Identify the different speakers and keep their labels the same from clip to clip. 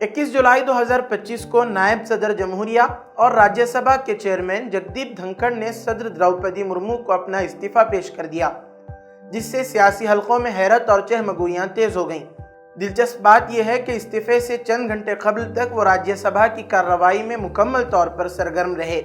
Speaker 1: 21 जुलाई 2025 को नायब सदर जमहूरिया और राज्यसभा के चेयरमैन जगदीप धनखड़ ने सदर द्रौपदी मुर्मू को अपना इस्तीफा पेश कर दिया, जिससे सियासी हलकों में हैरत और चहमगोइयां तेज हो गईं। दिलचस्प बात यह है कि इस्तीफे से चंद घंटे कबल तक वो राज्यसभा की कार्रवाई में मुकम्मल तौर पर सरगर्म रहे,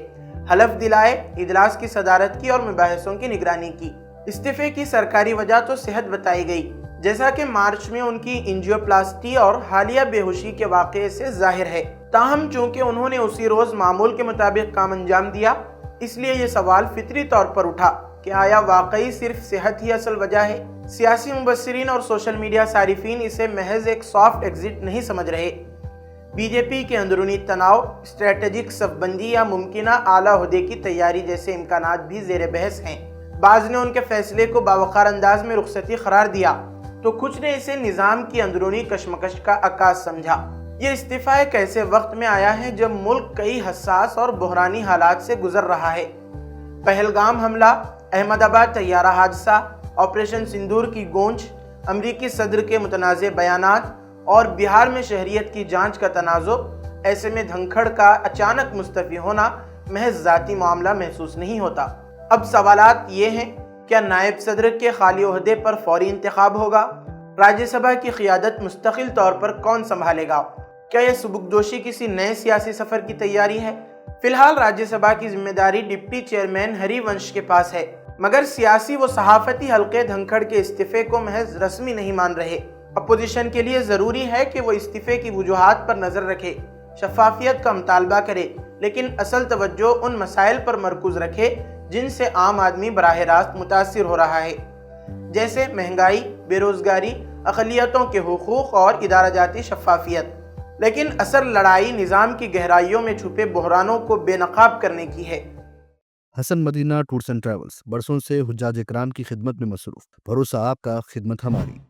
Speaker 1: हलफ दिलाए, इजलास की सदारत की और मुबाहिसों की निगरानी की। इस्तीफे की सरकारी वजह तो सेहत बताई गई, जैसा कि मार्च में उनकी एंजियोप्लास्टी और हालिया बेहोशी के वाक़े से जाहिर है। ताहम चूंकि उन्होंने उसी रोज मामूल के मुताबिक काम अंजाम दिया, इसलिए ये सवाल फितरी तौर पर उठा कि आया वाकई सिर्फ सेहत ही असल वजह है। सियासी मुबस्सिरीन और सोशल मीडिया सारिफीन इसे महज एक सॉफ्ट एग्जिट नहीं समझ रहे। बीजेपी के अंदरूनी तनाव, स्ट्रेटेजिक सफबंदी या मुमकिना आला ओहदे की तैयारी जैसे इम्कानात भी जेर बहस हैं। बाज़ ने उनके फैसले को बावकार अंदाज में रुखसती करार दिया, तो कुछ ने इसे निज़ाम की अंदरूनी कशमकश का अक्कास समझा। ये इस्तीफ़ा एक ऐसे वक्त में आया है जब मुल्क कई हसास और बहरानी हालात से गुजर रहा है। पहलगाम हमला, अहमदाबाद तैयारा हादसा, ऑपरेशन सिंदूर की गूंज, अमरीकी सदर के मुतनाज़े बयानात और बिहार में शहरियत की जांच का तनाज़ो, ऐसे में धनखड़ का अचानक मुस्तफ़ी होना महज ज़ाती मामला महसूस नहीं होता। अब सवालात ये हैं, क्या नायब सदर के खाली ओहदे पर फौरी इंतखाब होगा? राज्यसभा की क़ियादत मुस्तकिल तौर पर कौन संभालेगा? क्या यह सुबुकदोशी किसी नए सियासी सफ़र की तैयारी है? फिलहाल राज्यसभा की जिम्मेदारी डिप्टी चेयरमैन हरिवंश के पास है, मगर सियासी व सहाफ़ती हल्के धनखड़ के इस्तीफ़े को महज रस्मी नहीं मान रहे। अपोजिशन के लिए ज़रूरी है कि वो इस्तीफ़े की वजूहात पर नज़र रखे, शफाफियत का मुतालबा करे, लेकिन असल तवज्जो उन मसाइल पर मरकूज़ रखे जिनसे आम आदमी बराह रास्त मुतासिर हो रहा है, जैसे महंगाई, बेरोज़गारी, अक़लियतों के हुकूक़ और इदाराजाती शफाफियत। लेकिन असल लड़ाई निज़ाम की गहराइयों में छुपे बहरानों को बेनकाब करने की है।
Speaker 2: Hasan Madina tours and travels बरसों से हुज्जाज इकराम की खिदमत में मसरूफ़। भरोसा आपका, खिदमत हमारी।